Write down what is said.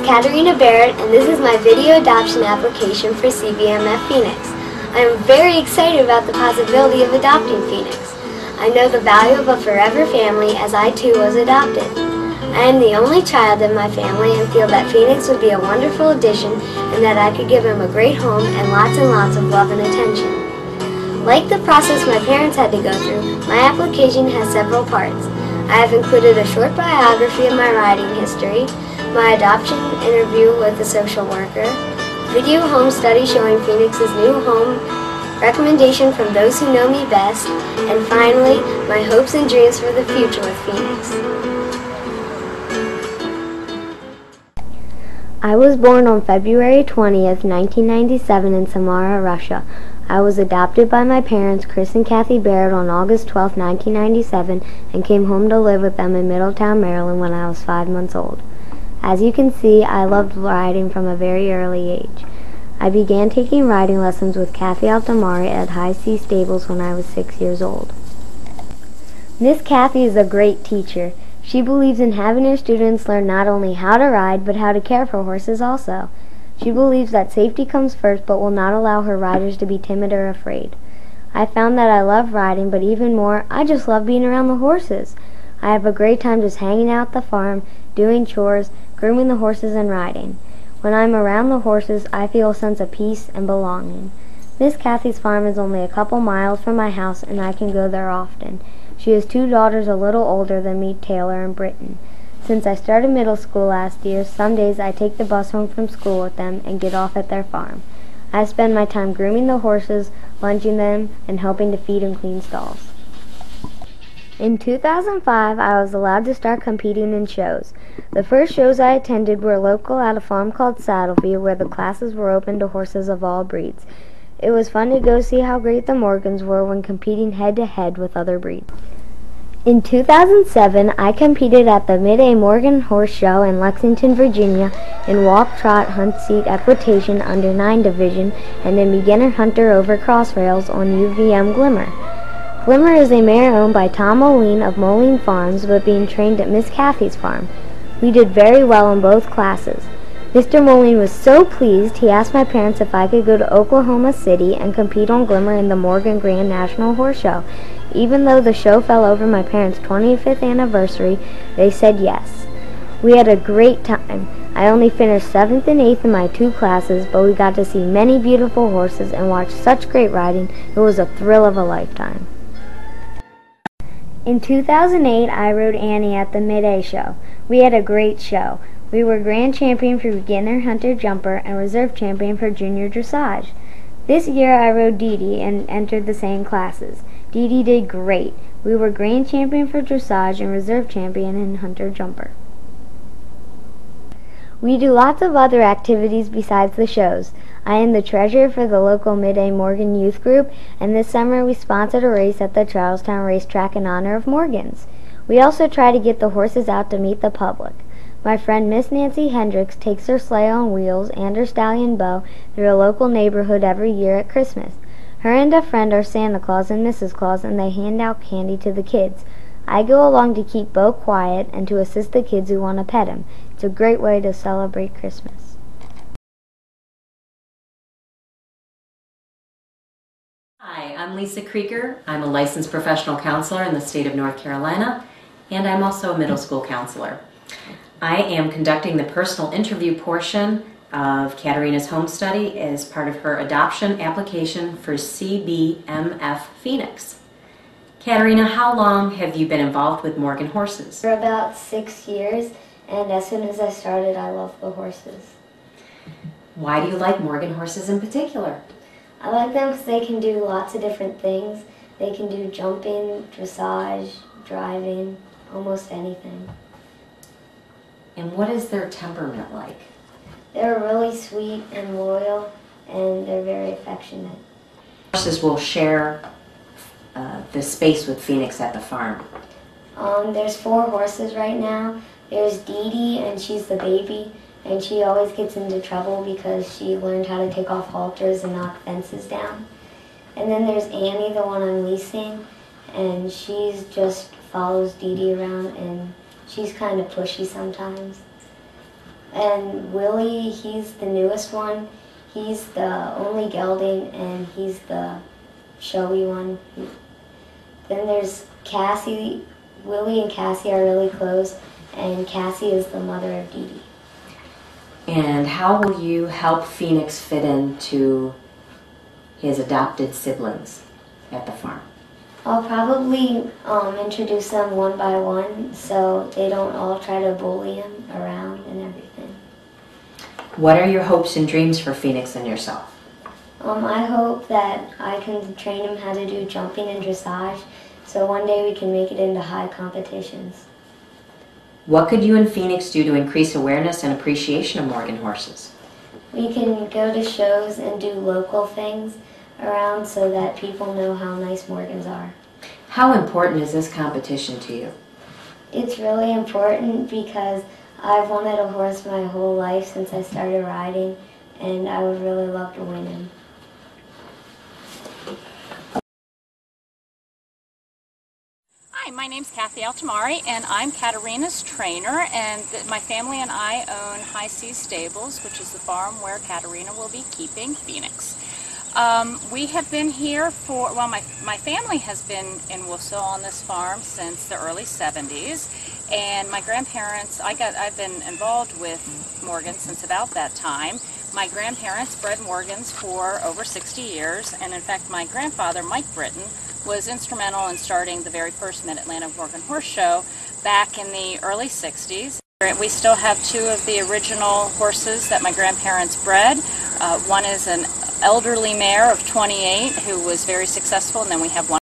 Katarina Barrett, and this is my video adoption application for CBMF Phoenix. I am very excited about the possibility of adopting Phoenix. I know the value of a forever family, as I too was adopted. I am the only child in my family and feel that Phoenix would be a wonderful addition and that I could give him a great home and lots of love and attention. Like the process my parents had to go through, my application has several parts. I have included a short biography of my riding history, my adoption interview with a social worker, video home study showing Phoenix's new home, recommendation from those who know me best, and finally, my hopes and dreams for the future with Phoenix. I was born on February 20th, 1997 in Samara, Russia. I was adopted by my parents, Chris and Kathy Barrett, on August 12, 1997, and came home to live with them in Middletown, Maryland when I was 5 months old. As you can see, I loved riding from a very early age. I began taking riding lessons with Kathy Altamari at High C Stables when I was 6 years old. Miss Kathy is a great teacher. She believes in having her students learn not only how to ride, but how to care for horses also. She believes that safety comes first, but will not allow her riders to be timid or afraid. I found that I love riding, but even more, I just love being around the horses. I have a great time just hanging out at the farm, doing chores, grooming the horses, and riding. When I'm around the horses, I feel a sense of peace and belonging. Miss Kathy's farm is only a couple miles from my house, and I can go there often. She has 2 daughters a little older than me, Taylor and Britton. Since I started middle school last year, some days I take the bus home from school with them and get off at their farm. I spend my time grooming the horses, lunging them, and helping to feed and clean stalls. In 2005, I was allowed to start competing in shows. The first shows I attended were local at a farm called Saddleview, where the classes were open to horses of all breeds. It was fun to go see how great the Morgans were when competing head-to-head with other breeds. In 2007, I competed at the Mid-A Morgan Horse Show in Lexington, Virginia in Walk, Trot, Hunt, Seat, Equitation Under 9 Division and in Beginner Hunter over Cross Rails on UVM Glimmer. Glimmer is a mare owned by Tom Moline of Moline Farms, but being trained at Miss Kathy's farm. We did very well in both classes. Mr. Moline was so pleased, he asked my parents if I could go to Oklahoma City and compete on Glimmer in the Morgan Grand National Horse Show. Even though the show fell over my parents' 25th anniversary, they said yes. We had a great time. I only finished 7th and 8th in my 2 classes, but we got to see many beautiful horses and watch such great riding. It was a thrill of a lifetime. In 2008, I rode Annie at the Mid-A show. We had a great show. We were grand champion for beginner hunter jumper and reserve champion for junior dressage. This year I rode Dee Dee and entered the same classes. Dee Dee did great. We were grand champion for dressage and reserve champion in hunter jumper. We do lots of other activities besides the shows. I am the treasurer for the local Mid-A Morgan Youth Group, and this summer we sponsored a race at the Charlestown Racetrack in honor of Morgans. We also try to get the horses out to meet the public. My friend Miss Nancy Hendricks takes her sleigh on wheels and her stallion Bo through a local neighborhood every year at Christmas. Her and a friend are Santa Claus and Mrs. Claus, and they hand out candy to the kids. I go along to keep Bo quiet and to assist the kids who want to pet him. It's a great way to celebrate Christmas. Hi, I'm Lisa Krieger. I'm a licensed professional counselor in the state of North Carolina, and I'm also a middle school counselor. I am conducting the personal interview portion of Katarina's home study as part of her adoption application for CBMF Phoenix. Katarina, how long have you been involved with Morgan horses? For about 6 years, and as soon as I started, I loved the horses. Why do you like Morgan horses in particular? I like them because they can do lots of different things. They can do jumping, dressage, driving, almost anything. And what is their temperament like? They're really sweet and loyal, and they're very affectionate. Horses will share the space with Phoenix at the farm. There's 4 horses right now. There's Dee Dee, and she's the baby, and she always gets into trouble because she learned how to take off halters and knock fences down. And then there's Annie, the one I'm leasing, and she's just follows Dee Dee around, and she's kind of pushy sometimes. And Willie, he's the newest one. He's the only gelding, and he's the showy one. Then there's Cassie. Willie and Cassie are really close, and Cassie is the mother of Dee Dee. And how will you help Phoenix fit into his adopted siblings at the farm? I'll probably introduce them one by one so they don't all try to bully him around and everything. What are your hopes and dreams for Phoenix and yourself? I hope that I can train him how to do jumping and dressage so one day we can make it into high competitions. What could you and Phoenix do to increase awareness and appreciation of Morgan horses? We can go to shows and do local things around so that people know how nice Morgans are. How important is this competition to you? It's really important because I've wanted a horse my whole life since I started riding, and I would really love to win him. Hi, my name's Kathy Altamari, and I'm Katarina's trainer, and my family and I own High Seas Stables, which is the farm where Katarina will be keeping Phoenix. We have been here for, well, my family has been in Wolfville on this farm since the early 70s, and my grandparents, I've been involved with Morgan since about that time. My grandparents bred Morgans for over 60 years, and in fact my grandfather, Mike Britton, was instrumental in starting the very first Mid-Atlantic Morgan Horse Show back in the early 60s. We still have two of the original horses that my grandparents bred. One is an elderly mare of 28 who was very successful, and then we have one